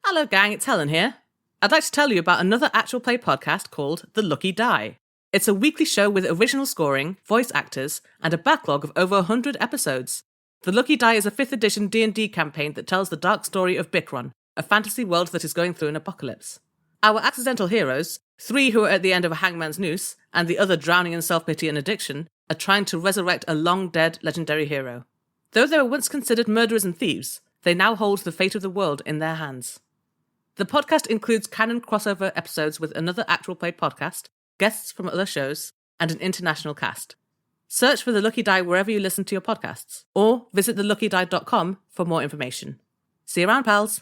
Hello gang, it's Helen here. I'd like to tell you about another actual play podcast called The Lucky Die. It's a weekly show with original scoring, voice actors, and a backlog of over 100 episodes. The Lucky Die is a 5th edition D&D campaign that tells the dark story of Bikron, a fantasy world that is going through an apocalypse. Our accidental heroes, 3 who are at the end of a hangman's noose, and the other drowning in self-pity and addiction, are trying to resurrect a long-dead legendary hero. Though they were once considered murderers and thieves, they now hold the fate of the world in their hands. The podcast includes canon crossover episodes with another actual play podcast, guests from other shows, and an international cast. Search for The Lucky Die wherever you listen to your podcasts, or visit theluckydie.com for more information. See you around, pals!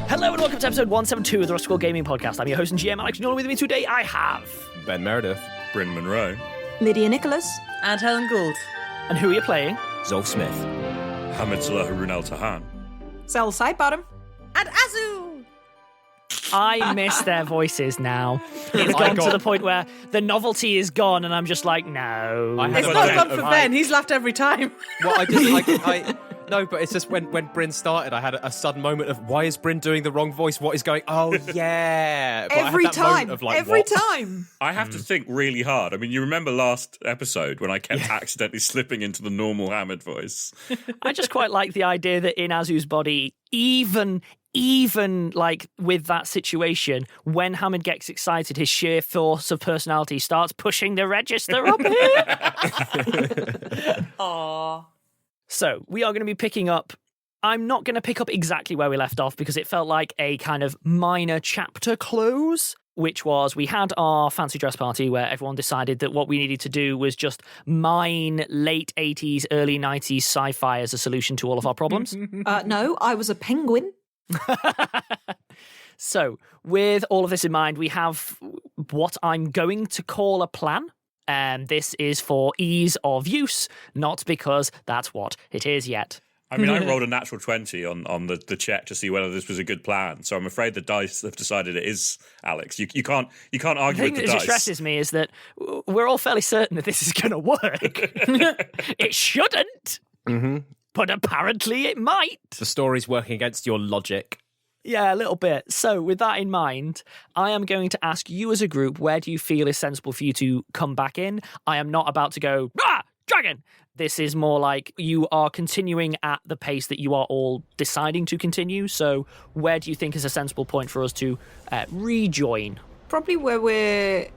Hello and welcome to episode 172 of the Rustical Gaming Podcast. I'm your host and GM, Alex, and with me today I have... Ben Meredith. Bryn Monroe. Lydia Nicholas. And Helen Gould. And who are you playing? Zolf Smith. Hamid Harun Tahan. Cel Sidebottom. And Azu! I miss their voices now. It's gone to the point where the novelty is gone and I'm just like, no. It's not gone for Ben, he's laughed every time. Well, I no, but it's just when Bryn started, I had a sudden moment of, why is Bryn doing the wrong voice? What is going... Oh, yeah. But Every time. Of like, every what? time. I have to think really hard. I mean, you remember last episode when I kept accidentally slipping into the normal Hamid voice? I just quite like the idea that in Azu's body, even like with that situation, when Hamid gets excited, his sheer force of personality starts pushing the register up here. Aww. So we are going to be picking up. I'm not going to pick up exactly where we left off because it felt like a kind of minor chapter close, which was we had our fancy dress party where everyone decided that what we needed to do was just mine late 80s, early 90s sci-fi as a solution to all of our problems. No, I was a penguin. So, with all of this in mind, we have what I'm going to call a plan. And this is for ease of use, not because that's what it is yet. I mean, I rolled a natural 20 on the check to see whether this was a good plan. So I'm afraid the dice have decided it is, Alex. You can't argue with the dice. The thing that stresses me is that we're all fairly certain that this is going to work. It shouldn't, but apparently it might. The story's working against your logic. Yeah, a little bit. So with that in mind, I am going to ask you as a group, where do you feel is sensible for you to come back in? I am not about to go, dragon! This is more like you are continuing at the pace that you are all deciding to continue. So where do you think is a sensible point for us to rejoin? Probably where we're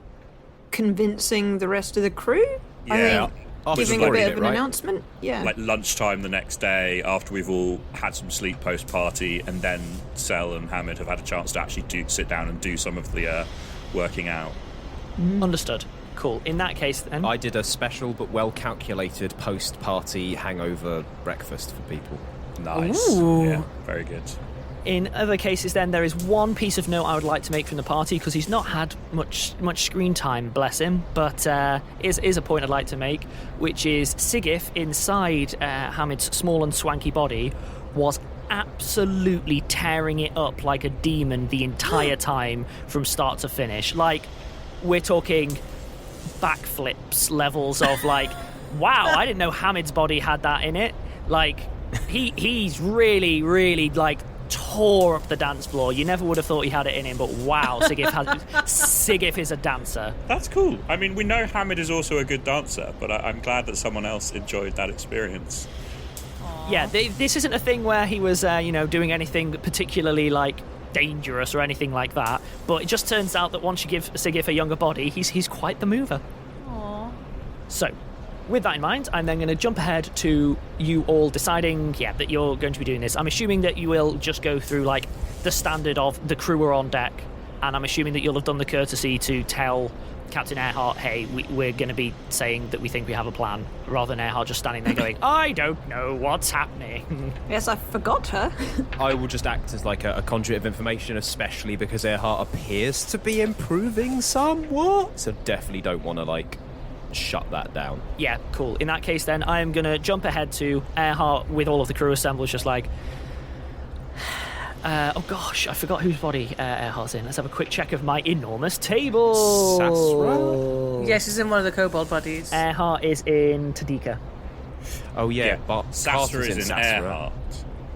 convincing the rest of the crew. Yeah. Giving a bit of an announcement. Yeah. Like lunchtime the next day after we've all had some sleep post-party, and then Cel and Hamid have had a chance to actually sit down and do some of the working out. Understood. Cool. In that case, then... I did a special but well-calculated post-party hangover breakfast for people. Nice. Ooh. Yeah, very good. In other cases, then, there is one piece of note I would like to make from the party, because he's not had much screen time, bless him, but is a point I'd like to make, which is Sigif inside Hamid's small and swanky body was absolutely tearing it up like a demon the entire time from start to finish. Like, we're talking backflips levels of like, wow, I didn't know Hamid's body had that in it. Like, he's really, really, like, tore up the dance floor. You never would have thought he had it in him, but wow, Sigif is a dancer. That's cool. I mean, we know Hamid is also a good dancer, but I'm glad that someone else enjoyed that experience. Aww. Yeah, this isn't a thing where he was, doing anything particularly, like, dangerous or anything like that, but it just turns out that once you give Sigif a younger body, he's quite the mover. Aww. So, with that in mind, I'm then going to jump ahead to you all deciding, that you're going to be doing this. I'm assuming that you will just go through, like, the standard of the crew are on deck, and I'm assuming that you'll have done the courtesy to tell Captain Earhart, hey, we're going to be saying that we think we have a plan, rather than Earhart just standing there going, I don't know what's happening. Yes, I forgot her. I will just act as like a conduit of information, especially because Earhart appears to be improving somewhat, so definitely don't want to, like, shut that down. Yeah, cool. In that case, then, I am going to jump ahead to Earhart with all of the crew assembled, just like, Oh gosh, I forgot whose body Earhart's in. Let's have a quick check of my enormous table. Sasra? Yes, he's in one of the kobold bodies. Earhart is in Tadika. Oh, yeah. But Sasra Carter's is in Sasra. Earhart.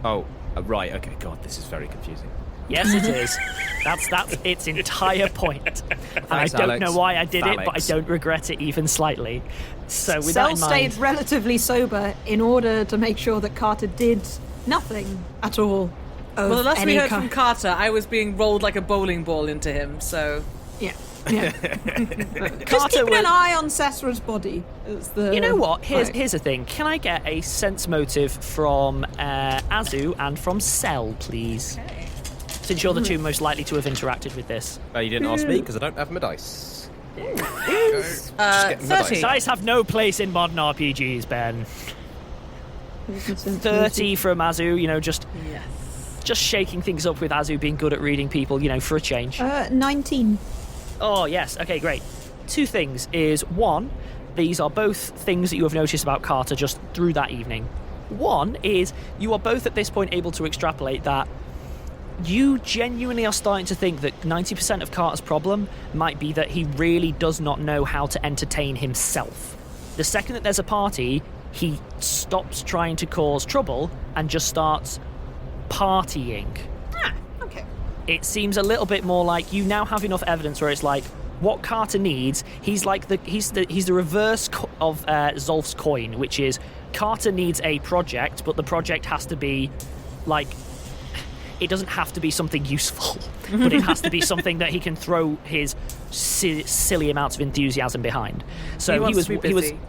Oh, right. Okay, God, this is very confusing. Yes, it is. That's its entire point. And I Thanks, don't Alex. know why I did it, but I Felix. don't regret it even slightly. So with that Cel in mind, stayed relatively sober in order to make sure that Carter did nothing at all. Well, the last we heard from from Carter, I was being rolled like a bowling ball into him, so... Yeah. Just Carter keeping an was- ie on Sasra's body. Is the You know what? point. Here's the thing. Can I get a sense motive from Azu and from Cel, please? Since you're the two most likely to have interacted with this. You didn't ask me because I don't have my dice. Is, Just get my 30. Dice have no place in modern RPGs, Ben. 30 from Azu, just shaking things up with Azu being good at reading people, for a change. 19. Oh, yes. Okay, great. Two things is, one, these are both things that you have noticed about Carter just through that evening. One is you are both at this point able to extrapolate that you genuinely are starting to think that 90% of Carter's problem might be that he really does not know how to entertain himself. The second that there's a party, he stops trying to cause trouble and just starts partying. Okay. It seems a little bit more like you now have enough evidence where it's like what Carter needs. He's like he's the reverse of Zolf's coin, which is Carter needs a project, but the project has to be like. It doesn't have to be something useful, but it has to be something that he can throw his silly amounts of enthusiasm behind. So He wants to be he was busy.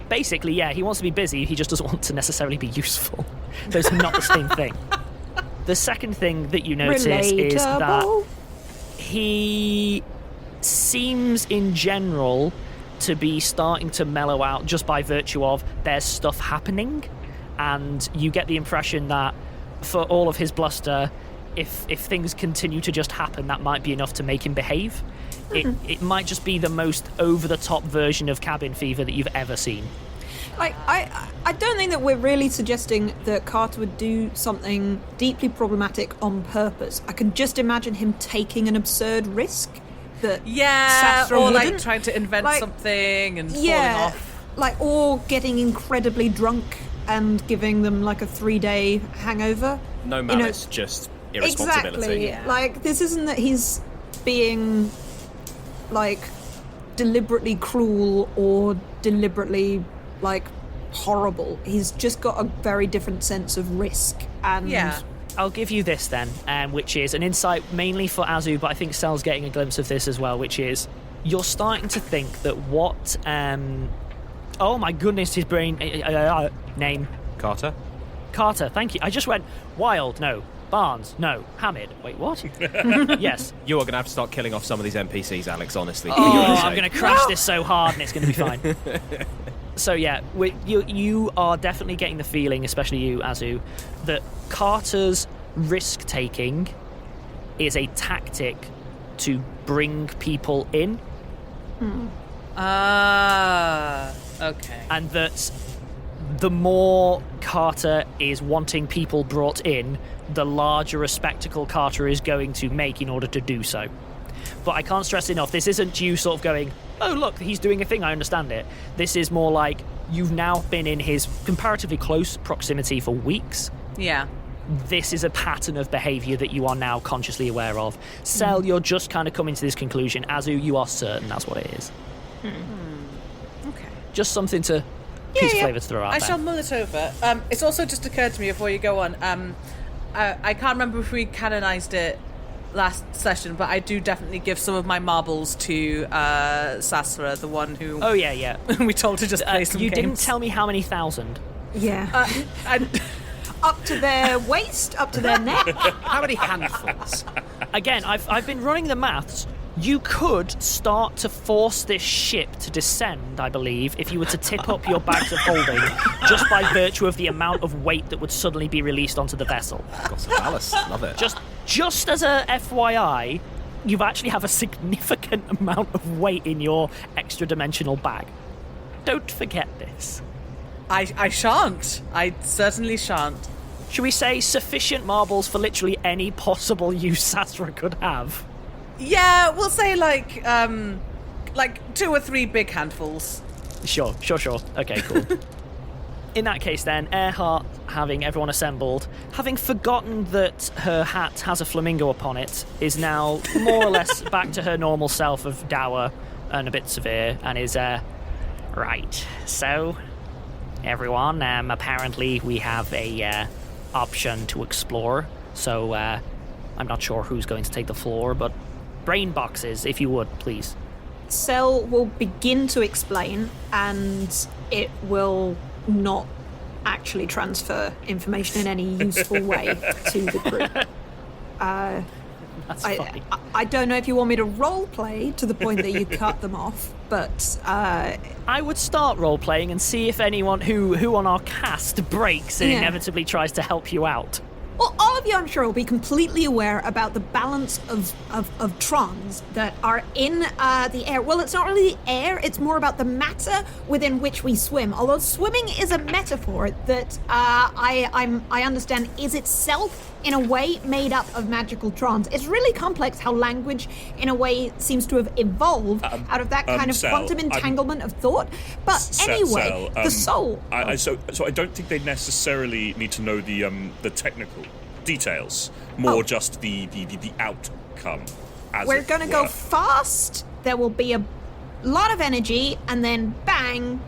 basically, yeah, he wants to be busy. He just doesn't want to necessarily be useful. Those are not the same thing. The second thing that you notice is that Relatable. he seems in general to be starting to mellow out just by virtue of there's stuff happening, and you get the impression that for all of his bluster, if things continue to just happen, that might be enough to make him behave. It might just be the most over-the-top version of cabin fever that you've ever seen. Like, I don't think that we're really suggesting that Carter would do something deeply problematic on purpose. I can just imagine him taking an absurd risk that Yeah, Sasra or like wouldn't. trying to invent Like, something and falling Yeah, off. like, or getting incredibly drunk and giving them like a 3-day hangover. No malice, just irresponsibility. Exactly. Like, this isn't that he's being like deliberately cruel or deliberately like horrible. He's just got a very different sense of risk. And Yeah. I'll give you this then, which is an insight mainly for Azu, but I think Cel's getting a glimpse of this as well, which is you're starting to think that what... oh my goodness, his brain... name. Carter? Carter, thank you. I just went, Wild, no. Barnes, no. Hamid, wait, what? Yes. You are going to have to start killing off some of these NPCs, Alex, honestly. Oh, I'm going to crash this so hard and it's going to be fine. So yeah, you are definitely getting the feeling, especially you, Azu, that Carter's risk-taking is a tactic to bring people in. Okay. And that the more Carter is wanting people brought in, the larger a spectacle Carter is going to make in order to do so. But I can't stress enough, this isn't you sort of going, oh look, he's doing a thing, I understand it. This is more like, you've now been in his comparatively close proximity for weeks. Yeah. This is a pattern of behaviour that you are now consciously aware of. Cel, you're just kind of coming to this conclusion. Azu, you are certain that's what it is. Okay. Just something to... piece of flavour to throw out I there. shall mull it over. It's also just occurred to me before you go on. I can't remember if we canonised it last session, but I do definitely give some of my marbles to Sasra, the one who Oh, yeah. we told to just play some You games. didn't tell me how many thousand. yeah, up to their waist, up to their neck. How many handfuls? Again, I've been running the maths. You could start to force this ship to descend, I believe, if you were to tip up your bags of holding, just by virtue of the amount of weight that would suddenly be released onto the vessel. Got some Alice. Love it. Just as a FYI, you actually have a significant amount of weight in your extra-dimensional bag. Don't forget this. I shan't. I certainly shan't. should we say sufficient marbles for literally any possible use Sasra could have? Yeah, we'll say like 2 or 3 big handfuls. Sure. Okay, cool. In that case then, Earhart, having everyone assembled, having forgotten that her hat has a flamingo upon it, is now more or less back to her normal self of dour and a bit severe, and is, right, so, everyone, apparently we have a, option to explore, so, I'm not sure who's going to take the floor, but brain boxes, if you would, please. Cel will begin to explain, and it will not actually transfer information in any useful way to the group. That's funny. I don't know if you want me to role play to the point that you cut them off, but I would start role-playing and see if anyone who on our cast breaks and inevitably tries to help you out. well, all of you, I'm sure, will be completely aware about the balance of trons that are in the air. Well, it's not really the air, it's more about the matter within which we swim. Although swimming is a metaphor that I understand is itself, in a way, made up of magical trons. It's really complex how language, in a way, seems to have evolved out of that kind of Cel, quantum entanglement of thought. But anyway, Cel, the soul... So I don't think they necessarily need to know the technical details, more just the outcome. We're going to go fast. There will be a lot of energy, and then bang,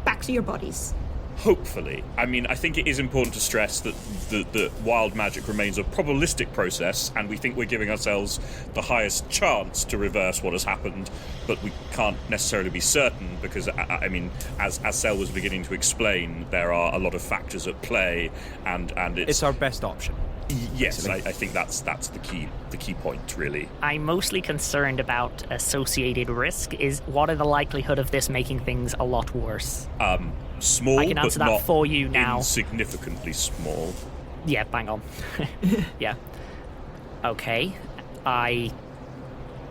back to your bodies. Hopefully. I mean, I think it is important to stress that the wild magic remains a probabilistic process, and we think we're giving ourselves the highest chance to reverse what has happened, but we can't necessarily be certain because, I mean, as Cel was beginning to explain, there are a lot of factors at play, and it's our best option. Yes, I think that's the key point, really. I'm mostly concerned about associated risk. What are the likelihood of this making things a lot worse? Small, I can answer but that not for you now. Insignificantly small. Yeah, bang on. Yeah. Okay. I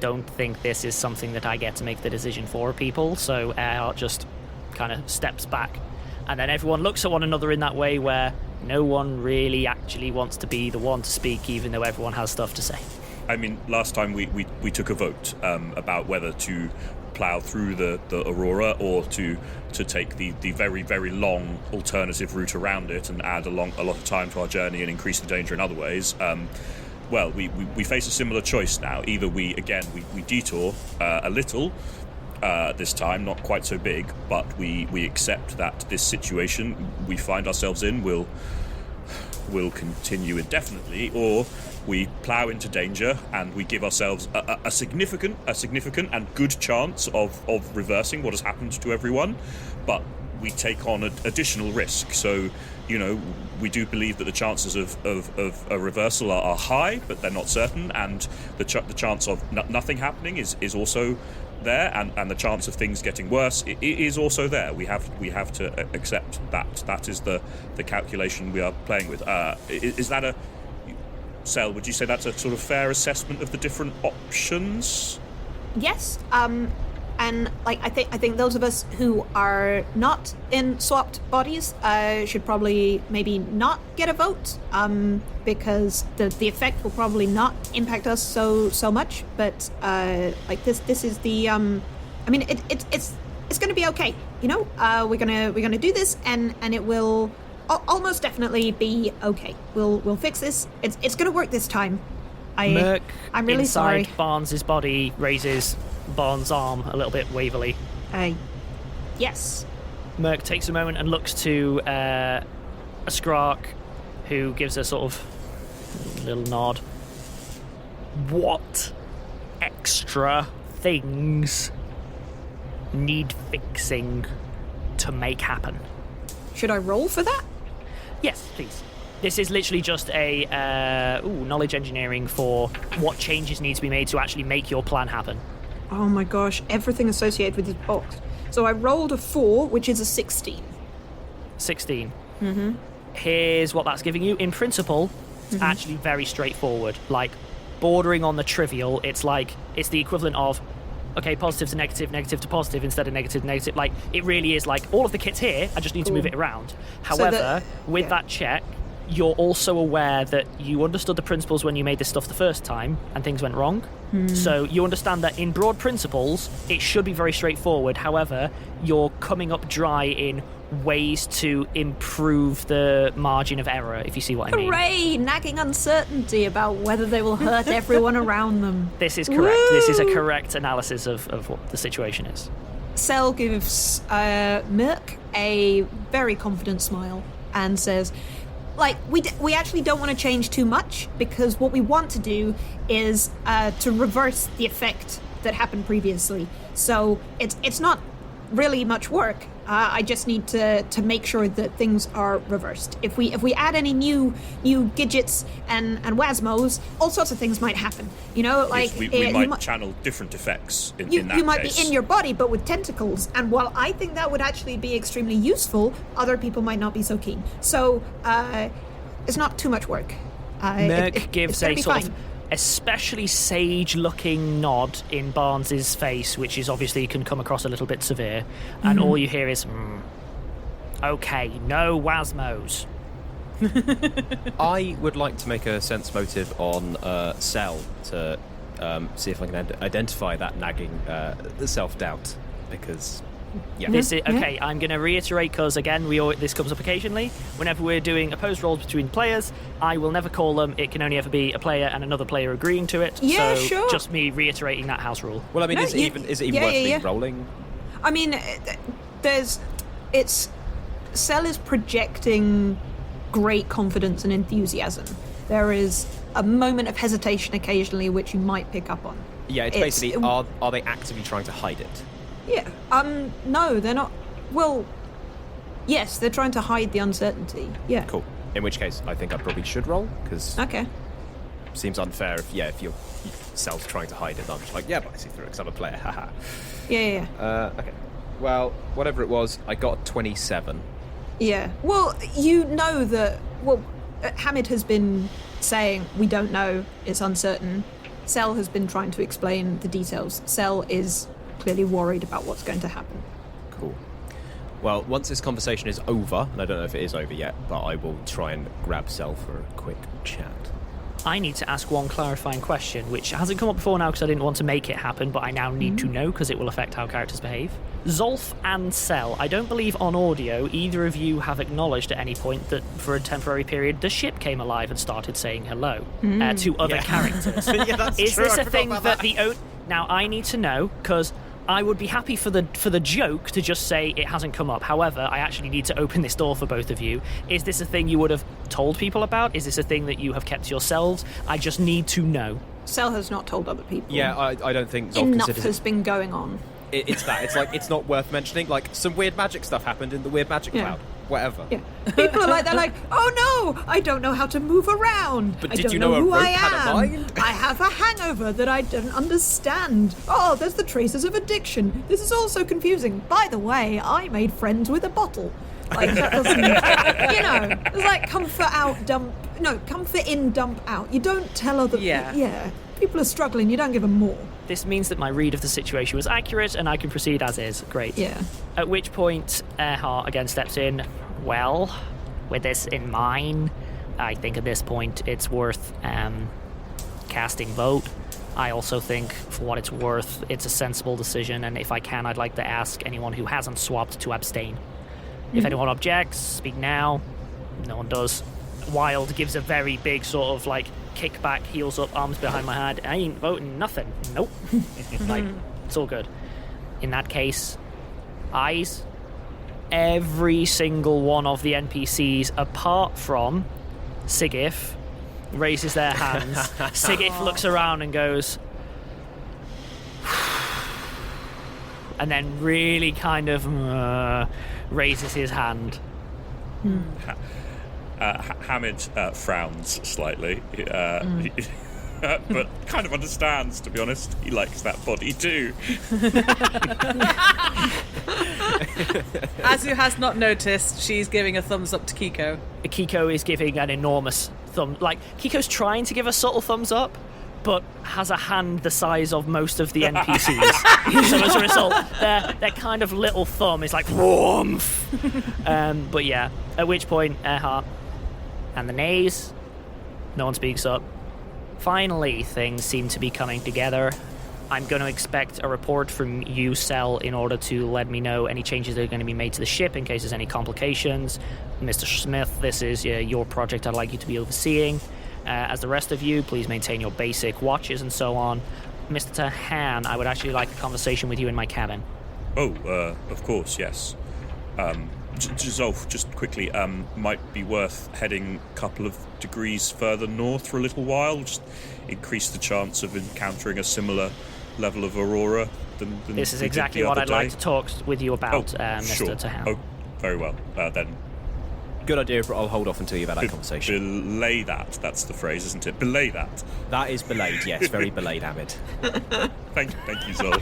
don't think this is something that I get to make the decision for people, so Art just kind of steps back. And then everyone looks at one another in that way where no one really actually wants to be the one to speak, even though everyone has stuff to say. I mean, last time we took a vote about whether to plough through the aurora or to take the very, very long alternative route around it and add a lot of time to our journey and increase the danger in other ways. Well, we face a similar choice now. Either we detour a little this time, not quite so big, but we accept that this situation we find ourselves in will continue indefinitely, or we plough into danger and we give ourselves a significant and good chance of reversing what has happened to everyone, but we take on additional risk. So, you know, we do believe that the chances of a reversal are high, but they're not certain, and the chance of nothing happening is also there, and the chance of things getting worse is also there. We have to accept that is the calculation we are playing with. Is that Cel, would you say that's a sort of fair assessment of the different options? Yes, and like I think those of us who are not in swapped bodies should probably maybe not get a vote, because the effect will probably not impact us so much. But like this is the I mean it's going to be okay. You know, we're gonna do this, and it will almost definitely be okay. We'll fix this. It's going to work this time. Merc, I'm really inside sorry. Barnes' body, raises Barnes' arm a little bit wavily. Yes. Merc takes a moment and looks to a Skrark, who gives a sort of little nod. What extra things need fixing to make happen? Should I roll for that? Yes, please. This is literally just a knowledge engineering for what changes need to be made to actually make your plan happen. Oh my gosh, everything associated with this box. So I rolled a 4, which is a 16. 16. Mm-hmm. Here's what that's giving you. In principle, actually very straightforward. Like, bordering on the trivial, it's the equivalent of, okay, positive to negative, negative to positive instead of negative to negative. Like, it really is like, all of the kit's here, I just need to move it around. However, with that check, you're also aware that you understood the principles when you made this stuff the first time and things went wrong. So you understand that in broad principles, it should be very straightforward. However, you're coming up dry in ways to improve the margin of error, if you see what I mean. Hooray! Nagging uncertainty about whether they will hurt everyone around them. This is correct. Woo! This is a correct analysis of what the situation is. Cel gives Merc a very confident smile and says, like, we actually don't want to change too much, because what we want to do is to reverse the effect that happened previously. So it's not really much work. I just need to make sure that things are reversed. If we add any new gadgets and wasmos, all sorts of things might happen. You know, like yes, we might channel different effects in that case. You might be in your body, but with tentacles. And while I think that would actually be extremely useful, other people might not be so keen. So it's not too much work. Merc gives a sort fine. of especially sage-looking nod in Barnes's face, which is obviously can come across a little bit severe, and all you hear is, okay, no wasmos. I would like to make a sense motive on Cel to see if I can identify that nagging self-doubt, because... Yeah. Okay, I'm going to reiterate, because again, this comes up occasionally. Whenever we're doing opposed roles between players, I will never call them. It can only ever be a player and another player agreeing to it. Yeah, so sure. Just me reiterating that house rule. Well, I mean, is it even worth me rolling? I mean, Cel is projecting great confidence and enthusiasm. There is a moment of hesitation occasionally, which you might pick up on. Yeah, it's basically, are they actively trying to hide it? Yeah. No, they're not. Well, yes, they're trying to hide the uncertainty. Yeah. Cool. In which case, I think I probably should roll, because... Okay. Seems unfair if your Cel's trying to hide it. I'm just like, yeah, but I see through it because I'm a player, haha. Yeah. Okay. Well, whatever it was, I got a 27. Yeah. Well, you know that... Well, Hamid has been saying, we don't know, it's uncertain. Cel has been trying to explain the details. Cel is... clearly worried about what's going to happen. Cool. Well, once this conversation is over, and I don't know if it is over yet, but I will try and grab Cel for a quick chat. I need to ask one clarifying question, which hasn't come up before now because I didn't want to make it happen, but I now need to know because it will affect how characters behave. Zolf and Cel, I don't believe on audio either of you have acknowledged at any point that for a temporary period the ship came alive and started saying hello to other characters. Yeah, that's Is true. this a thing that Now, I need to know, because I would be happy for the joke to just say it hasn't come up. However, I actually need to open this door for both of you. Is this a thing you would have told people about? Is this a thing that you have kept to yourselves? I just need to know. Cel has not told other people. Yeah, I don't think Zolf Enough considers has been going on. It's that. It's like, it's not worth mentioning. Like, some weird magic stuff happened in the weird magic cloud. Whatever. Yeah. People are like, they're like, oh no, I don't know how to move around. But I did don't you know a who rope I had a am. mind? I have a hangover that I don't understand. Oh, there's the traces of addiction. This is all so confusing. By the way, I made friends with a bottle. Like, that doesn't, it's like comfort out, comfort in, dump out. You don't tell other people. Yeah. People are struggling, you don't give them more. This means that my read of the situation was accurate and I can proceed as is. Great. Yeah. At which point, Earhart again steps in. Well, with this in mind, I think at this point it's worth casting vote. I also think, for what it's worth, it's a sensible decision, and if I can, I'd like to ask anyone who hasn't swapped to abstain. If anyone objects, speak now. No one does. Wild gives a very big sort of like kick back, heels up, arms behind my head. I ain't voting nothing. Nope. Like, it's all good. In that case, eyes. Every single one of the NPCs, apart from Sigif, raises their hands. Sigif looks around and goes, and then really kind of raises his hand. Hamid frowns slightly, but kind of understands, to be honest. He likes that body too. As who has not noticed, she's giving a thumbs up to Kiko. Kiko is giving an enormous thumb. Like, Kiko's trying to give a subtle thumbs up, but has a hand the size of most of the NPCs. So as a result, their kind of little thumb is like, whoomph. But yeah, at which point, Earhart, And the nays? No one speaks up. Finally, things seem to be coming together. I'm going to expect a report from you, Cel, in order to let me know any changes that are going to be made to the ship in case there's any complications. Mr. Smith, this is your project I'd like you to be overseeing. As the rest of you, please maintain your basic watches and so on. Mr. Han, I would actually like a conversation with you in my cabin. Oh, of course, yes. Zolf, just quickly, might be worth heading a couple of degrees further north for a little while. Just increase the chance of encountering a similar level of aurora than this is we exactly did the what other I'd like day. to talk with you about, Mr. Sure. Tahan. Oh, very well. Then Good idea, but I'll hold off until you've had that conversation. belay that. That's the phrase, isn't it? Belay that. That is belayed, yes. Very belayed, Hamid. Thank you, Zolf.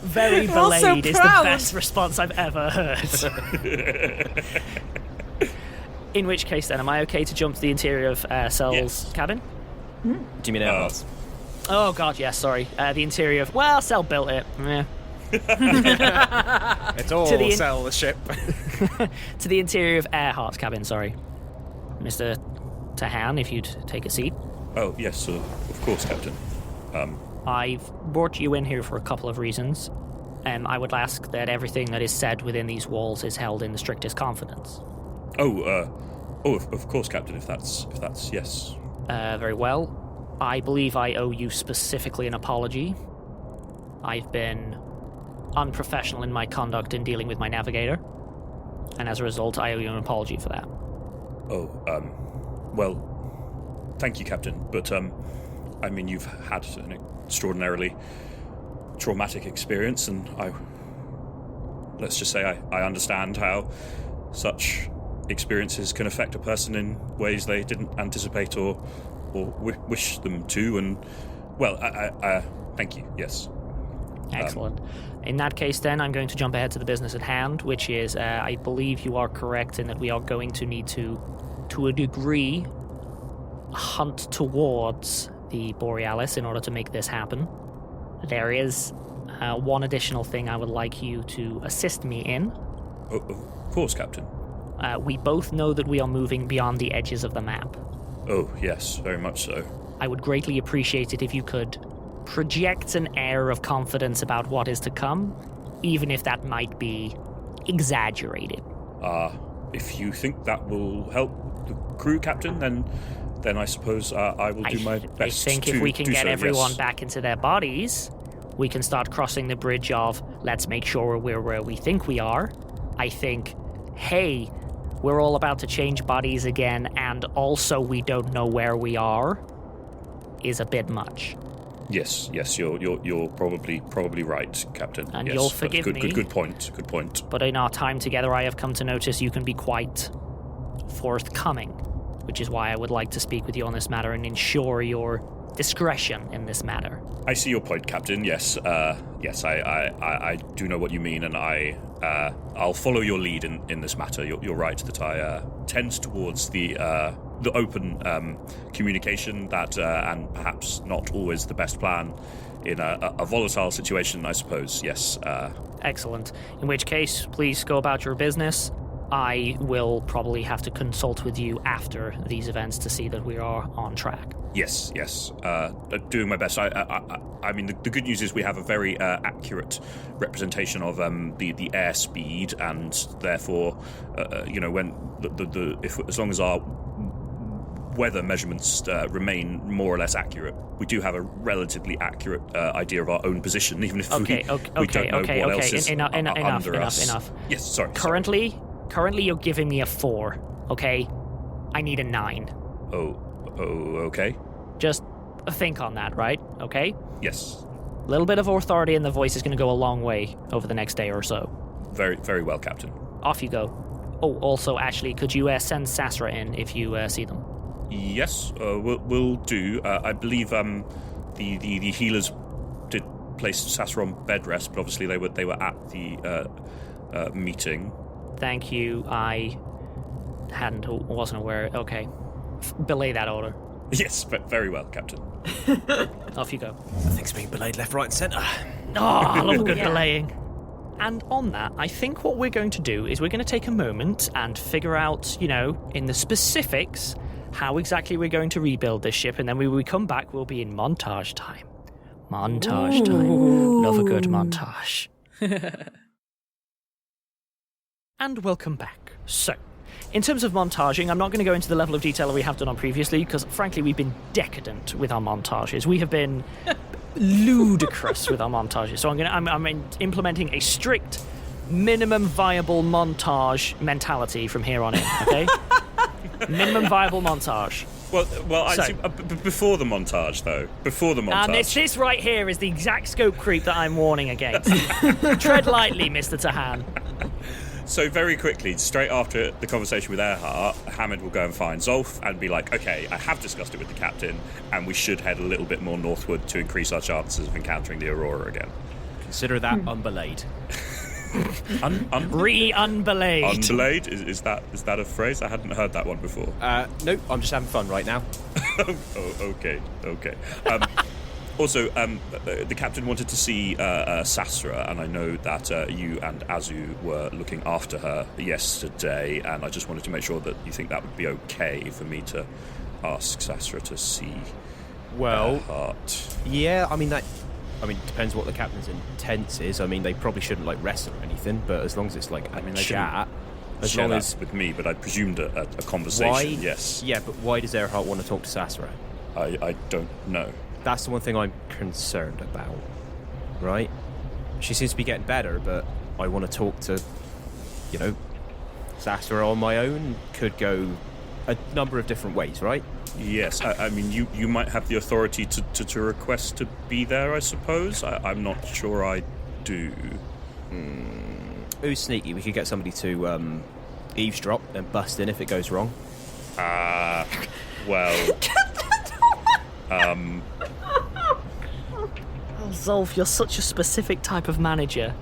Very We're all so belayed is the proud. best response I've ever heard. In which case, then, am I okay to jump to the interior of Cel's Yes. cabin? Do you mean airpods? Oh, God, yes, sorry. The interior of... Well, Cel built it. Yeah. It's all To the in- sell the ship. To the interior of Earhart's cabin, sorry. Mr. Tahan, if you'd take a seat. Oh, yes, of course, Captain. I've brought you in here for a couple of reasons. I would ask that everything that is said within these walls is held in the strictest confidence. Of course, Captain. If that's yes. Very well. I believe I owe you specifically an apology. I've been unprofessional in my conduct in dealing with my navigator, and as a result, I owe you an apology for that. Well, thank you, Captain. But I mean, you've had an extraordinarily traumatic experience, and let's just say I understand how such experiences can affect a person in ways they didn't anticipate or wish them to. And well, I thank you. Yes. Excellent. In that case, then, I'm going to jump ahead to the business at hand, which is, I believe you are correct in that we are going to need to a degree, hunt towards the Borealis in order to make this happen. There is one additional thing I would like you to assist me in. Of course, Captain. We both know that we are moving beyond the edges of the map. Oh, yes, very much so. I would greatly appreciate it if you could project an air of confidence about what is to come, even if that might be exaggerated. If you think that will help the crew, Captain, then I suppose I will do my best. I think if we can get everyone back into their bodies, we can start crossing the bridge of, let's make sure we're where we think we are. I think, hey, we're all about to change bodies again, and also we don't know where we are, is a bit much. Yes, you're probably right, Captain. And yes, you'll forgive me. Good point. But in our time together, I have come to notice you can be quite forthcoming, which is why I would like to speak with you on this matter and ensure your discretion in this matter. I see your point, Captain. Yes, I do know what you mean, and I'll follow your lead in this matter. You're right that I tend towards the open communication that, and perhaps not always the best plan in a volatile situation, I suppose. Yes. Excellent. In which case, please go about your business. I will probably have to consult with you after these events to see that we are on track. Yes. Doing my best. I mean, the good news is we have a very accurate representation of the airspeed, and therefore, when as long as our weather measurements remain more or less accurate, we do have a relatively accurate idea of our own position, even if we don't know what else is under us. Enough. Yes, sorry. Currently, you're giving me a 4. Okay, I need a 9. Oh, okay. Just think on that, right? Okay. Yes. A little bit of authority in the voice is going to go a long way over the next day or so. Very, very well, Captain. Off you go. Oh, also, Ashley, could you send Sasra in if you see them? Yes, we'll do. I believe the healers did place Sasra on bed rest, but obviously they were at the meeting. Thank you. I wasn't aware. Okay, belay that order. Yes, very well, Captain. Off you go. Things being belayed left, right, and centre. Oh, I love good belaying. And on that, I think what we're going to do is we're going to take a moment and figure out, in the specifics, how exactly we're going to rebuild this ship. And then when we come back, we'll be in montage time. Montage time. Love a good montage. And welcome back. So, in terms of montaging, I'm not going to go into the level of detail that we have done on previously, because frankly, we've been decadent with our montages. We have been ludicrous with our montages. So I'm implementing a strict minimum viable montage mentality from here on in. Okay, minimum viable montage. Well, I see, before the montage, though. Before the montage. And this right here is the exact scope creep that I'm warning against. Tread lightly, Mr. Tahan. So very quickly, straight after the conversation with Earhart, Hamid will go and find Zolf and be like, okay, I have discussed it with the captain, and we should head a little bit more northward to increase our chances of encountering the Aurora again. Consider that unbelayed. Re-unbelayed. Unbelayed? Is that a phrase? I hadn't heard that one before. Nope, I'm just having fun right now. Okay. Also, the captain wanted to see Sasra, and I know that you and Azu were looking after her yesterday, and I just wanted to make sure that you think that would be okay for me to ask Sasra to see Earhart. Yeah, I mean, depends what the captain's intent is. I mean, they probably shouldn't, wrestle or anything, but as long as it's, a chat... As long as with me, but I presumed a conversation, why? Yes. Yeah, but why does Earhart want to talk to Sasra? I don't know. That's the one thing I'm concerned about, right? She seems to be getting better, but I want to talk to, Sasra on my own. Could go a number of different ways, right? Yes, I mean, you might have the authority to request to be there, I suppose. I'm not sure I do. Who's sneaky? We could get somebody to eavesdrop and bust in if it goes wrong. Well... Oh, Zolf, you're such a specific type of manager.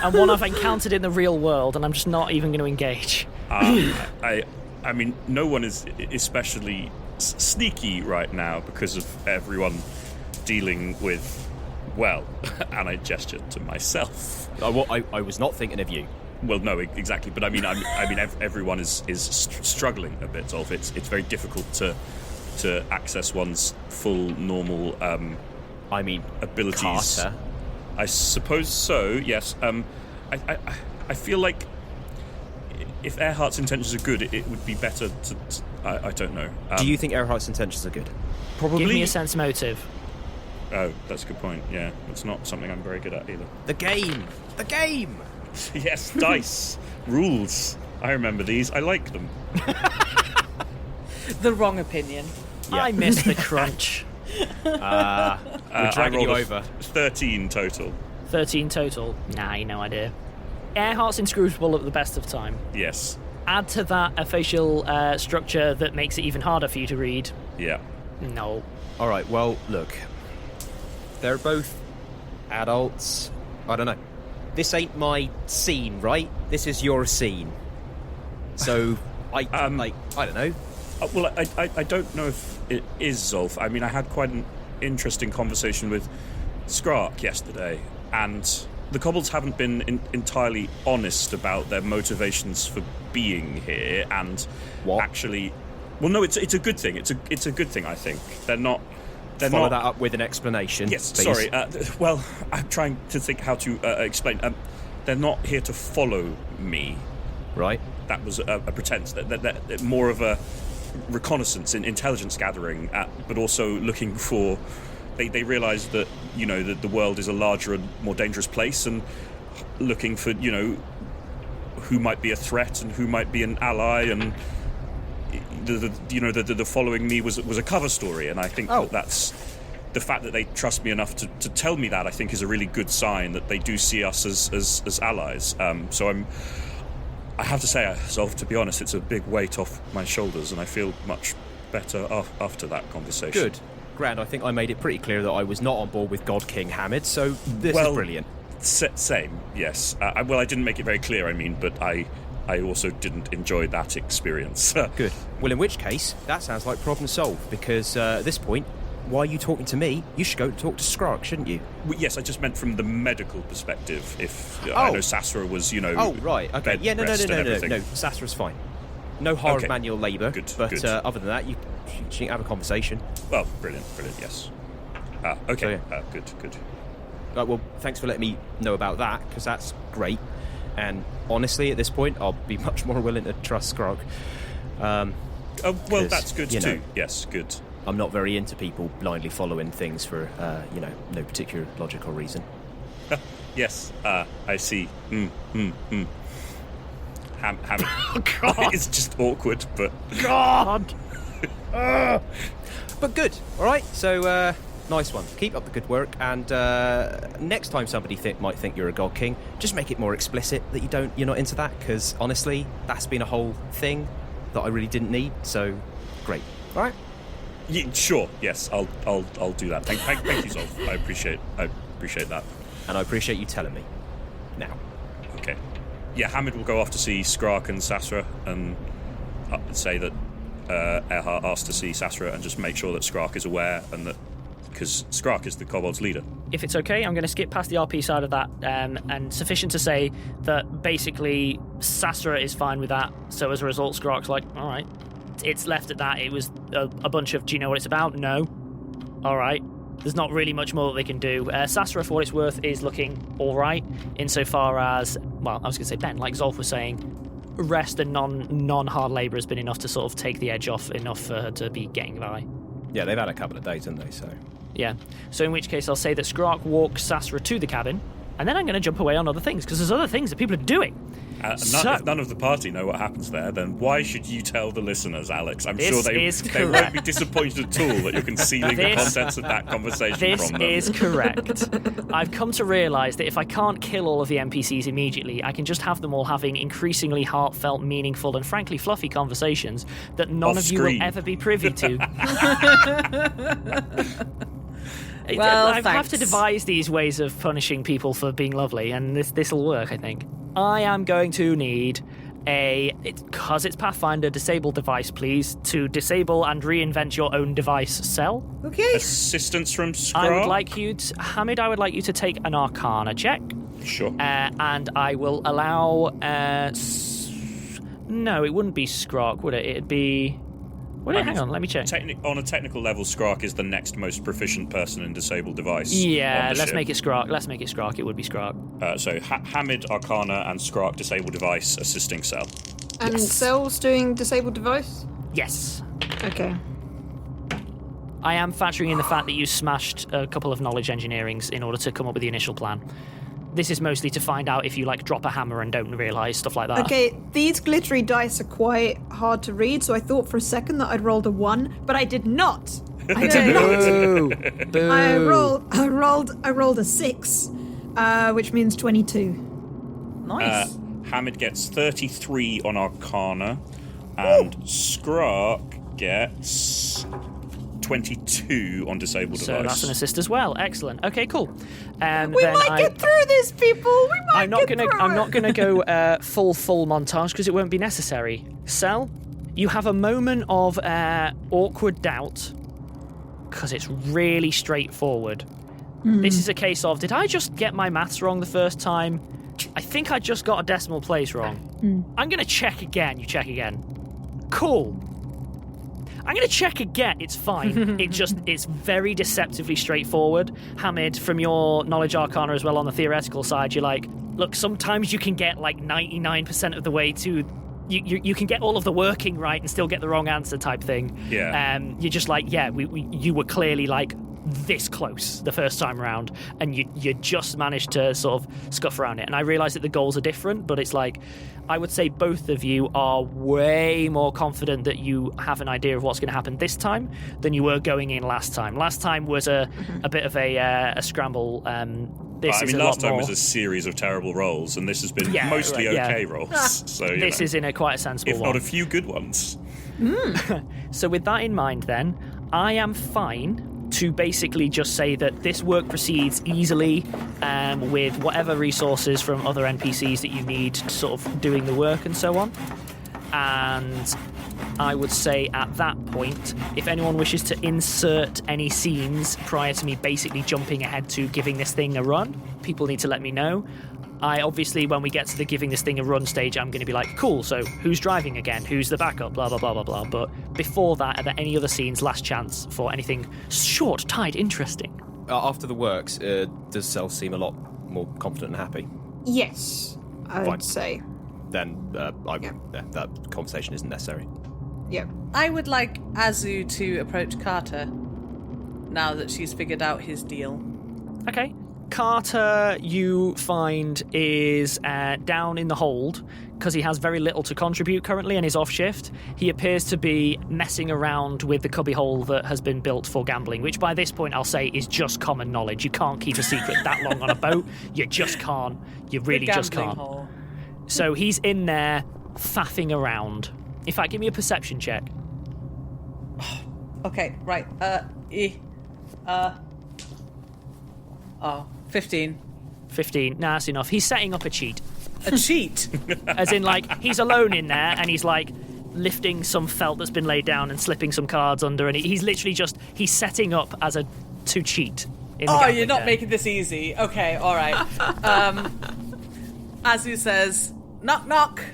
And one I've encountered in the real world, and I'm just not even going to engage. I mean, no one is especially sneaky right now because of everyone dealing with, and I gestured to myself. I was not thinking of you. Well, no, exactly. But I mean, everyone is struggling a bit, Zolf. It's very difficult to access one's full normal abilities. Carter. I suppose so, yes. I feel like if Earhart's intentions are good, it would be better to I don't know. Do you think Earhart's intentions are good? Probably. Give me a sense motive. Oh, that's a good point, yeah. It's not something I'm very good at either. The game! Yes, dice. Rules. I remember these. I like them. The wrong opinion. Yeah. I miss the crunch. We're dragging you over. 13 total. 13 total? Nah, no idea. Earhart's inscrutable at the best of time. Yes. Add to that a facial structure that makes it even harder for you to read. Yeah. No. All right, well, look. They're both adults. I don't know. This ain't my scene, right? This is your scene. So, I don't know. Well, I don't know if it is Zolf. I mean, I had quite an interesting conversation with Skrark yesterday, and the kobolds haven't been entirely honest about their motivations for being here, and what? Actually... Well, no, it's a good thing. It's a good thing, I think. They're not... Follow that up with an explanation. Yes, please. Sorry. I'm trying to think how to explain. They're not here to follow me. Right. That was a pretense. They're more of a reconnaissance in intelligence gathering, but also looking for... They realise that, that the world is a larger and more dangerous place, and looking for, who might be a threat and who might be an ally, and... The following me was a cover story, and I think that's the fact that they trust me enough to tell me that. I think is a really good sign that they do see us as allies. So I have to say, Zolf, to be honest, it's a big weight off my shoulders, and I feel much better after that conversation. Good, grand. I think I made it pretty clear that I was not on board with God King Hamid, so this is brilliant. Same, yes. I didn't make it very clear. But I also didn't enjoy that experience. Good. Well, in which case, that sounds like problem solved, because at this point, why are you talking to me? You should go talk to Skrark, shouldn't you? Well, yes, I just meant from the medical perspective. If I know Sasra was, Oh, right, okay. Yeah, no. Sasra's fine. No hard manual labour. Good. Other than that, you can have a conversation. Well, brilliant, yes. Okay, So, good. Well, thanks for letting me know about that, because that's great. And honestly, at this point, I'll be much more willing to trust Skrark. Well, that's good too. Yes, good. I'm not very into people blindly following things for, no particular logical reason. Yes, I see. Hamid. Oh, God. It's just awkward, but... God! But good, all right? So, nice one. Keep up the good work, and next time somebody might think you're a god king, just make it more explicit that you're not into that, because honestly, that's been a whole thing that I really didn't need. So, great. All right. Yeah, sure. Yes, I'll do that. Thank you, Zolf. I appreciate that. And I appreciate you telling me. Now. Okay. Yeah, Hamid will go off to see Skrark and Sasra and say that Erhard asked to see Sasra and just make sure that Skrark is aware and that because Skrark is the kobold's leader. If it's okay, I'm going to skip past the RP side of that, and sufficient to say that basically Sasra is fine with that, so as a result Skrark's like, alright. It's left at that. It was a bunch of, do you know what it's about? No. Alright. There's not really much more that they can do. Sasra, for what it's worth, is looking alright, insofar as, well, I was going to say Ben, like Zolf was saying, rest and non-hard labour has been enough to sort of take the edge off, enough for her to be getting by. Yeah, they've had a couple of days, haven't they, so... Yeah. So in which case I'll say that Skrark walks Sasra to the cabin, and then I'm going to jump away on other things, because there's other things that people are doing. If none of the party know what happens there, then why should you tell the listeners, Alex? I'm sure they won't be disappointed at all that you're concealing the contents of that conversation from them. This is correct. I've come to realise that if I can't kill all of the NPCs immediately, I can just have them all having increasingly heartfelt, meaningful, and frankly fluffy conversations that none of you will ever be privy to. Well, I have to devise these ways of punishing people for being lovely, and this will work, I think. I am going to need because it's Pathfinder, disable device, please, to disable and reinvent your own device cell. Okay. Assistance from Skrark? Hamid, I would like you to take an Arcana check. Sure. And I will allow... no, it wouldn't be Skrark, would it? It'd be... hang on, let me check. On a technical level, Skrark is the next most proficient person in disable device. Yeah, let's make it Skrark. It would be Skrark. So Hamid, Arcana, and Skrark, disable device, assisting Cel. And Cel's doing disable device? Yes. Okay. I am factoring in the fact that you smashed a couple of knowledge engineerings in order to come up with the initial plan. This is mostly to find out if you, drop a hammer and don't realise, stuff like that. Okay, these glittery dice are quite hard to read, so I thought for a second that I'd rolled a 1, but I did not. I did not. Boo. I rolled a 6, which means 22. Nice. Hamid gets 33 on Arcana, and Skrark gets 22 on disable device. So that's an assist as well. Excellent. Okay, cool. We might get through this, people. I'm not gonna go full montage because it won't be necessary. Cel, you have a moment of awkward doubt because it's really straightforward. This is a case of, did I just get my maths wrong the first time? I think I just got a decimal place wrong. I'm gonna check again. You check again. Cool. I'm going to check again. It's fine. It's very deceptively straightforward. Hamid, from your knowledge arcana as well on the theoretical side, you're like, look, sometimes you can get 99% of the way to... You can get all of the working right and still get the wrong answer type thing. Yeah. You're just like, you were clearly this close the first time around, and you just managed to sort of scuff around it. And I realise that the goals are different, but it's I would say both of you are way more confident that you have an idea of what's going to happen this time than you were going in last time. Last time was a bit of a scramble. Last time was a series of terrible rolls, and this has been mostly okay rolls. So this is in a quite a sensible one. If not a few good ones. So with that in mind, then, I am fine to basically just say that this work proceeds easily with whatever resources from other NPCs that you need sort of doing the work and so on. And I would say at that point, if anyone wishes to insert any scenes prior to me basically jumping ahead to giving this thing a run, people need to let me know. I obviously, when we get to the giving this thing a run stage, I'm going to be like, cool, so who's driving again? Who's the backup? Blah, blah, blah, blah, blah. But before that, are there any other scenes, last chance for anything short, tight, interesting? After the works, does Cel seem a lot more confident and happy? Yes, I Fine. would say. Then that conversation isn't necessary. Yeah. I would like Azu to approach Carter now that she's figured out his deal. Okay. Carter, you find, is down in the hold because he has very little to contribute currently and is off shift. He appears to be messing around with the cubbyhole that has been built for gambling, which by this point I'll say is just common knowledge. You can't keep a secret that long on a boat. You just can't. You really just can't. Hole. So he's in there faffing around. In fact, give me a perception check. Okay, right. 15. 15. Nah, that's enough. He's setting up a cheat. A cheat? As in, like, he's alone in there and he's, like, lifting some felt that's been laid down and slipping some cards under, and he's literally just, he's setting up as to cheat. Oh, you're not making this easy. Okay, all right. Azu says, knock, knock.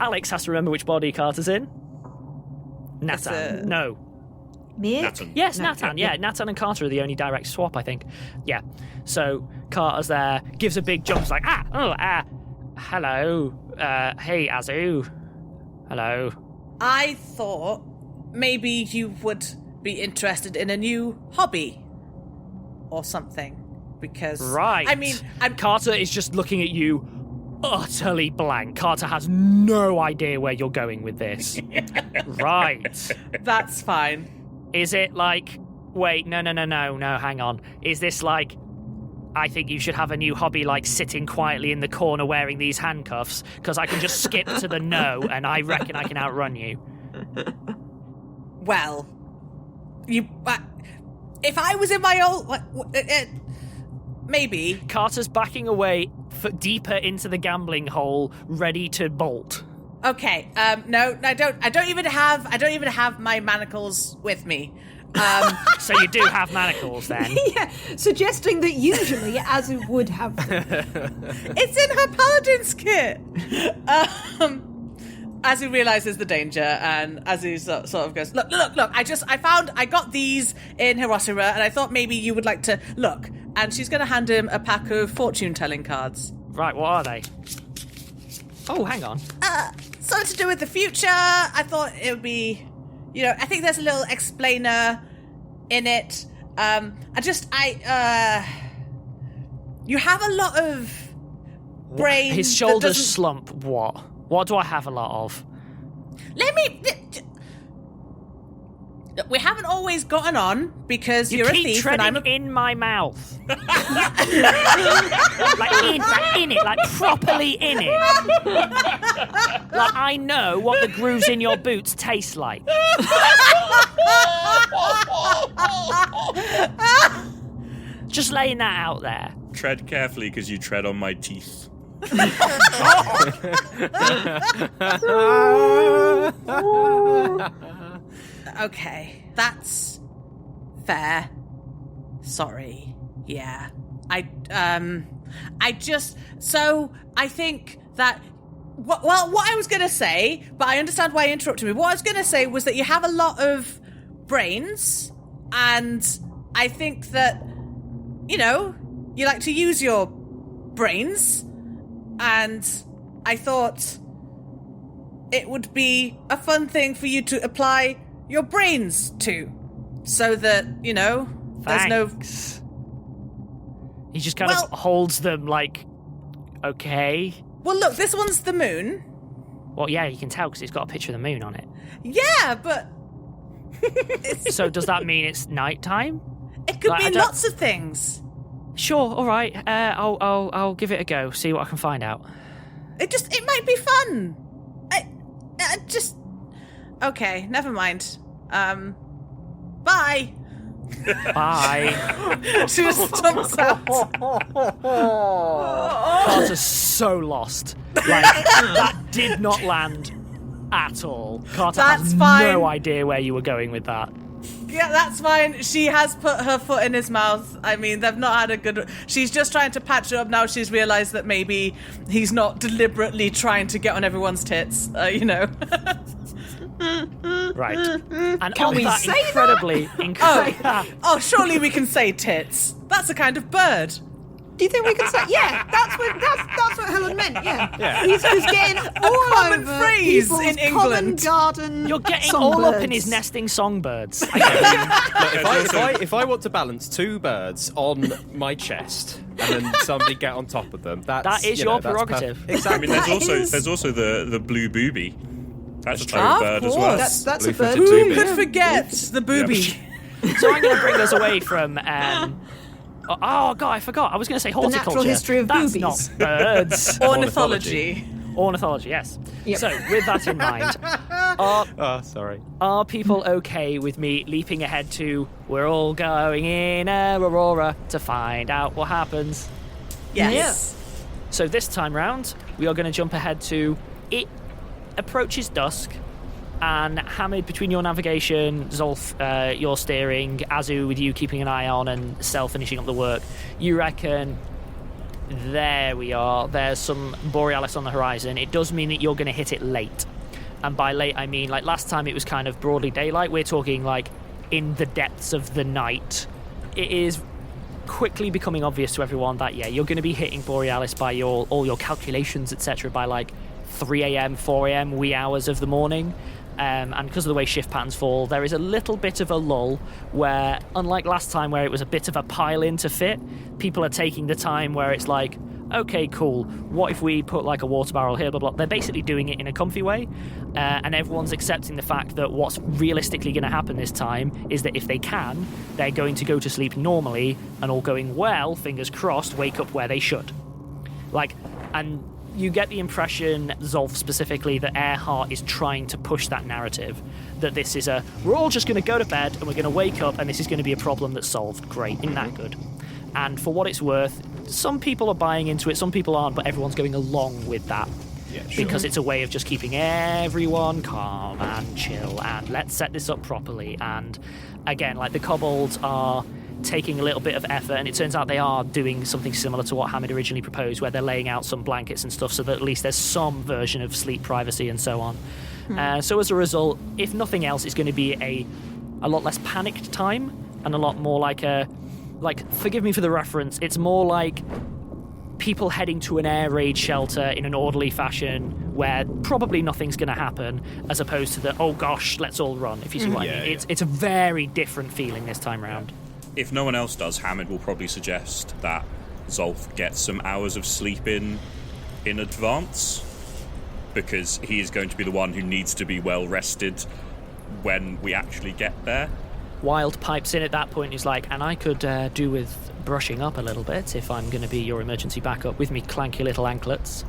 Alex has to remember which body Carter's in. Nathan. No. Me? Nathan. Yes, Nathan. Yeah, Nathan and Carter are the only direct swap, I think. Yeah. So Carter's there, gives a big jump, like, hello. Hey, Azu. Hello. I thought maybe you would be interested in a new hobby or something, because... Right. I mean, Carter is just looking at you utterly blank. Carter has no idea where you're going with this. Right. That's fine. Is it like... Wait, no, hang on. Is this like... I think you should have a new hobby, like sitting quietly in the corner wearing these handcuffs, because I can just skip to the no, and I reckon I can outrun you. Well, you... if I was in my old... maybe. Carter's backing away deeper into the gambling hole, ready to bolt. Okay, no, I don't even have my manacles with me. So you do have manacles, then? Yeah, suggesting that usually Azu would have them. It's in her paladin's kit. Azu realizes the danger, and Azu sort of goes, look, I got these in Hirosura, and I thought maybe you would like to look. And she's going to hand him a pack of fortune-telling cards. Right, what are they? Oh, hang on. Something to do with the future. I thought it would be, I think there's a little explainer in it. You have a lot of brain. His shoulders slump. What do I have a lot of? We haven't always gotten on because you're a thief. You keep treading and I'm in my mouth. like in it, like properly in it. Like I know what the grooves in your boots taste like. Just laying that out there. Tread carefully because you tread on my teeth. Okay, that's fair. Sorry. Yeah. I think that what I was going to say, but I understand why you interrupted me. What I was going to say was that you have a lot of brains, and I think that, you like to use your brains, and I thought it would be a fun thing for you to apply your brains to, so that, there's no... He just kind of holds them like, okay. Well, look, this one's the moon. Well, yeah, you can tell because it's got a picture of the moon on it. Yeah, but... So does that mean it's nighttime? It could be lots of things. Sure, all right. I'll give it a go. See what I can find out. It might be fun. Okay, never mind. Bye. Bye. She just stumps out. Carter's so lost. Like, that did not land at all. Carter That's has fine. no idea where you were going with that. Yeah, that's fine. She has put her foot in his mouth. I mean, they've not had a good... She's just trying to patch it up now. She's realised that maybe he's not deliberately trying to get on everyone's tits, you know. Right. And Can on we that say incredibly... Oh, surely we can say tits. That's a kind of bird. Do you think we can say? Yeah, that's what Helen meant. Yeah. He's getting all common over phrase people's in common England. garden. You're getting songbirds. all up in his nesting songbirds. If I want to balance two birds on my chest and then somebody get on top of them, That is your prerogative. Exactly. I mean, there's also the blue booby. That's a type Of of bird as well. course. That's a Blue-footed bird. Who booby. could forget the booby? So I'm going to bring us away from... oh, God, I forgot. I was going to say horticulture. natural history of That's boobies. not birds. Ornithology. Ornithology, yes. Yep. So, with that in mind, Sorry. are people okay with me leaping ahead to we're all going in Aurora to find out what happens? Yes. So this time round, we are going to jump ahead to it approaches dusk, and Hamid, between your navigation, Zolf, your steering, Azu with you keeping an eye on, and Cel finishing up the work, you reckon there we are. There's some Borealis on the horizon. It does mean that you're going to hit it late. And by late, I mean, like last time it was kind of broadly daylight. We're talking like in the depths of the night. It is quickly becoming obvious to everyone that, yeah, you're going to be hitting Borealis by all your calculations, etc., by like 3 a.m., 4 a.m., wee hours of the morning. And because of the way shift patterns fall, there is a little bit of a lull where, unlike last time where it was a bit of a pile-in to fit, people are taking the time where it's like, okay, cool, what if we put like a water barrel here, blah, blah. They're basically doing it in a comfy way, and everyone's accepting the fact that what's realistically going to happen this time is that if they can, they're going to go to sleep normally, and all going well, fingers crossed, wake up where they should. And you get the impression, Zolf specifically, that Earhart is trying to push that narrative, that this is we're all just going to go to bed and we're going to wake up and this is going to be a problem that's solved. Great, isn't that good? And for what it's worth, some people are buying into it, some people aren't, but everyone's going along with that. Yeah, sure. Because it's a way of just keeping everyone calm and chill and let's set this up properly. And again, like the kobolds are taking a little bit of effort, and it turns out they are doing something similar to what Hamid originally proposed, where they're laying out some blankets and stuff so that at least there's some version of sleep privacy and so on. So as a result, if nothing else, it's going to be a lot less panicked time and a lot more like forgive me for the reference, it's more like people heading to an air raid shelter in an orderly fashion where probably nothing's going to happen, as opposed to the, oh gosh, let's all run, if you see what I mean. It's a very different feeling this time round. If no one else does, Hamid will probably suggest that Zolf gets some hours of sleep in advance, because he is going to be the one who needs to be well rested when we actually get there. Wild pipes in at that point. He's like, and I could do with brushing up a little bit if I'm going to be your emergency backup with me clanky little anklets.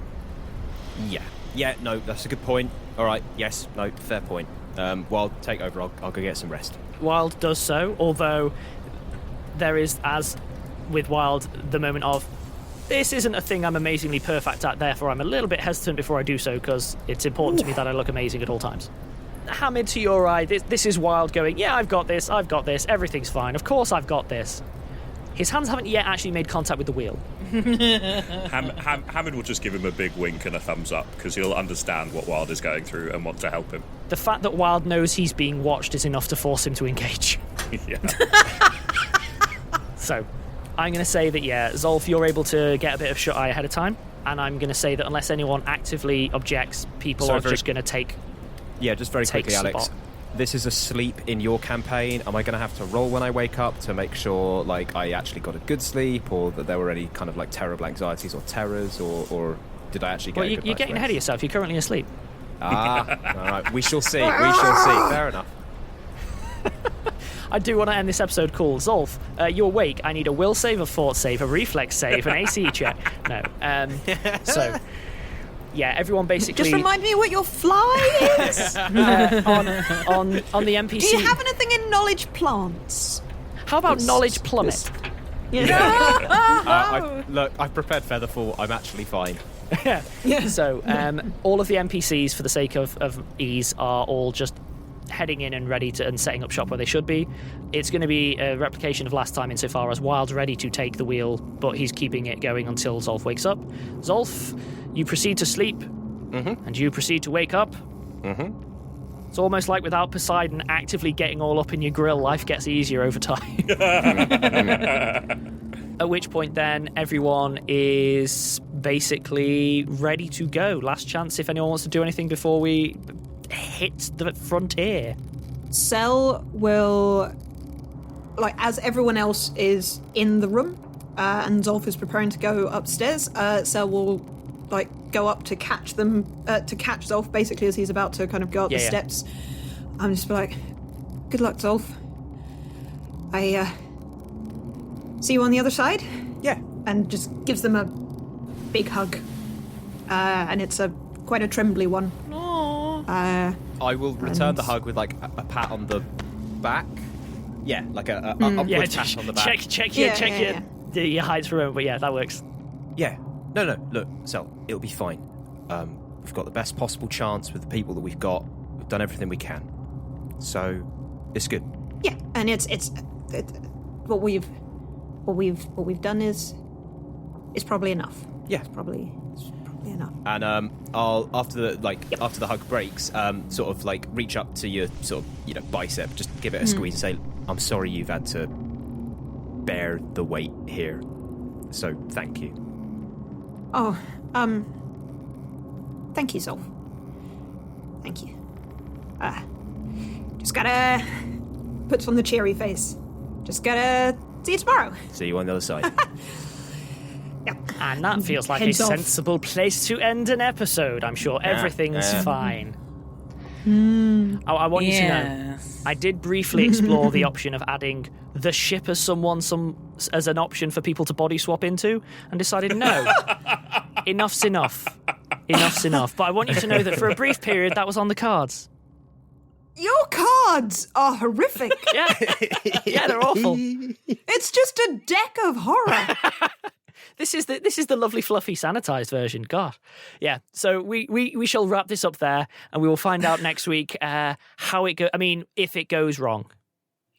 Yeah, no, that's a good point. All right, yes, no, fair point. Wild, take over. I'll go get some rest. Wild does so, although there is, as with Wild, the moment of, this isn't a thing I'm amazingly perfect at, therefore I'm a little bit hesitant before I do so, because it's important to me that I look amazing at all times. Hamid, to your eye, this is Wild going, yeah, I've got this, everything's fine, of course I've got this. His hands haven't yet actually made contact with the wheel. Hamid will just give him a big wink and a thumbs up, because he'll understand what Wild is going through and want to help him. The fact that Wild knows he's being watched is enough to force him to engage. Yeah. So, I'm going to say that, yeah, Zolf, you're able to get a bit of shut-eye ahead of time, and I'm going to say that unless anyone actively objects, people are just going to take... Yeah, just very quickly, Alex. spot. This is a sleep in your campaign. Am I going to have to roll when I wake up to make sure, like, I actually got a good sleep, or that there were any kind of, like, terrible anxieties or terrors, or did I actually get a good you're night's getting ahead of rest? yourself. You're currently asleep. All right. We shall see. Fair enough. I do want to end this episode cool. Zolf, you're awake. I need a will save, a fort save, a reflex save, an AC check. No. So, yeah, everyone basically... Just remind me what your fly is. on the NPC... Do you have anything in knowledge plants? How about knowledge plummet? Yeah. Look, I've prepared Featherfall. I'm actually fine. Yeah. So all of the NPCs, for the sake of ease, are all just heading in and ready to and setting up shop where they should be. It's going to be a replication of last time insofar as Wild's ready to take the wheel, but he's keeping it going until Zolf wakes up. Zolf, you proceed to sleep, and you proceed to wake up. It's almost like without Poseidon actively getting all up in your grill, life gets easier over time. At which point then everyone is basically ready to go. Last chance if anyone wants to do anything before we hit the frontier. Cel will, like, as everyone else is in the room, and Zolf is preparing to go upstairs, Cel will, like, go up to catch them, to catch Zolf, basically, as he's about to kind of go up the steps. I'm just like, good luck, Zolf. I, see you on the other side? Yeah. And just gives them a big hug. And it's quite a trembly one. I will return the hug with, like, a pat on the back. Yeah, like a upward pat on the back. Check your heights for a moment, but yeah, that works. Yeah. No, look, Cel, it'll be fine. We've got the best possible chance with the people that we've got. We've done everything we can. So, it's good. Yeah, and it's what we've done is probably enough. Yeah. It's probably enough. And I'll after the hug breaks, sort of like reach up to your sort of bicep, just give it a squeeze and say, I'm sorry you've had to bear the weight here. So thank you. Oh, thank you, Zolf. Thank you. Just gotta puts on the cheery face. Just gotta see you tomorrow. See you on the other side. Yeah. And that feels like a Heads off. sensible place to end an episode. I'm sure everything's fine. I want you to know, I did briefly explore the option of adding the ship as as an option for people to body swap into, and decided no, enough's enough. Enough's enough. But I want you to know that for a brief period, that was on the cards. Your cards are horrific. Yeah, they're awful. It's just a deck of horror. This is the lovely, fluffy, sanitized version. God, yeah. So we shall wrap this up there, and we will find out next week how it goes. I mean, if it goes wrong.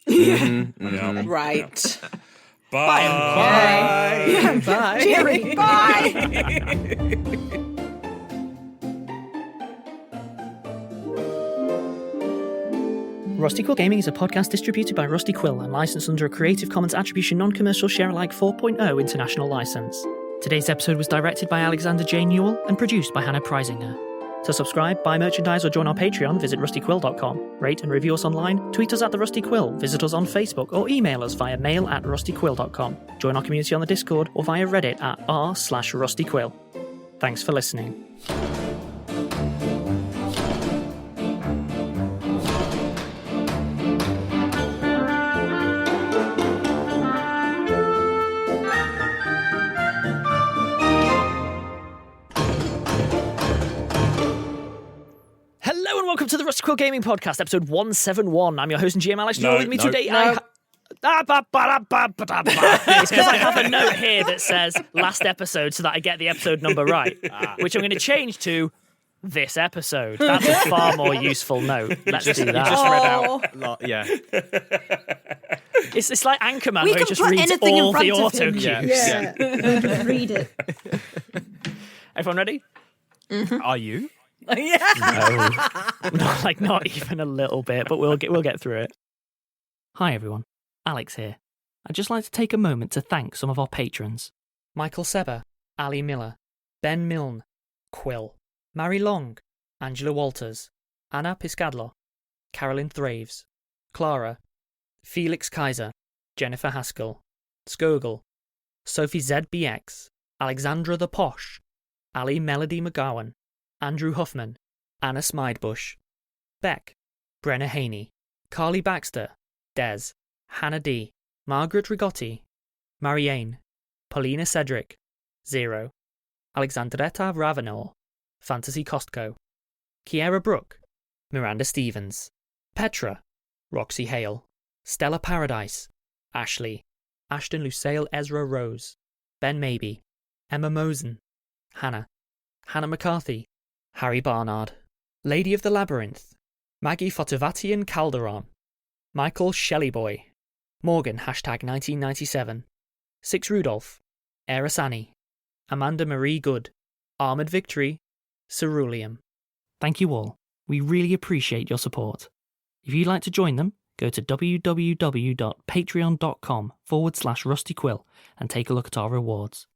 Right. Bye. Yeah. Bye. Cheery. Bye. Rusty Quill Gaming is a podcast distributed by Rusty Quill and licensed under a Creative Commons Attribution Non-Commercial Share-alike 4.0 international license. Today's episode was directed by Alexander J. Newell and produced by Hannah Preisinger. To subscribe, buy merchandise, or join our Patreon, visit rustyquill.com. Rate and review us online, tweet us at The Rusty Quill, visit us on Facebook, or email us via mail@rustyquill.com. Join our community on the Discord or via Reddit at r/rustyquill. Thanks for listening. Welcome to the Rusty Quill Gaming Podcast, episode 171. I'm your host and GM Alex. With me today, it's because I have a note here that says last episode so that I get the episode number right, which I'm going to change to this episode. That's a far more useful note. Let's do that. You just read out. Yeah. It's like Anchorman, We where he can just put reads anything in all front the of auto him. cues. Yeah. Just read it. Everyone ready? Are you? Yeah. No, not even a little bit, but we'll get through it. Hi everyone, Alex here. I'd just like to take a moment to thank some of our patrons: Michael Sebba, Ali Miller, Ben Milne, Quill, Mary Long, Angela Walters, Anna Piskadlo, Carolyn Thraves, Clara, Felix Kaisar, Jennifer Haskell, Skoegul, sophieZbx, AlexandraThePosh, Ali Melody McGowan, Andrew Huffman, Anna Smidebush, Beck, Brenna Haney, Carly Baxter, Des, Hannah D, Margaret Rigotti, Marianne, Paulina Cedric, Zero, Alexandretta Ravenor, Fantasy Costco, Kiera Brooke, Miranda Stevens, Petra, Roxy Hale, Stella Paradise, Ashley, Ashton Lucille Ezra Rose, Ben Maybe, Emma Mosen, Hannah, Hannah McCarthy, Harry Barnard, Lady of the Labyrinth, Maggie Fotovatian-Calderon, Michael Shelleyboy, Morgan #1997, Six Rudolph, Erasani, Amanda Marie Good, Armoured Victory, Ceruleum. Thank you all. We really appreciate your support. If you'd like to join them, go to www.patreon.com/rustyquill and take a look at our rewards.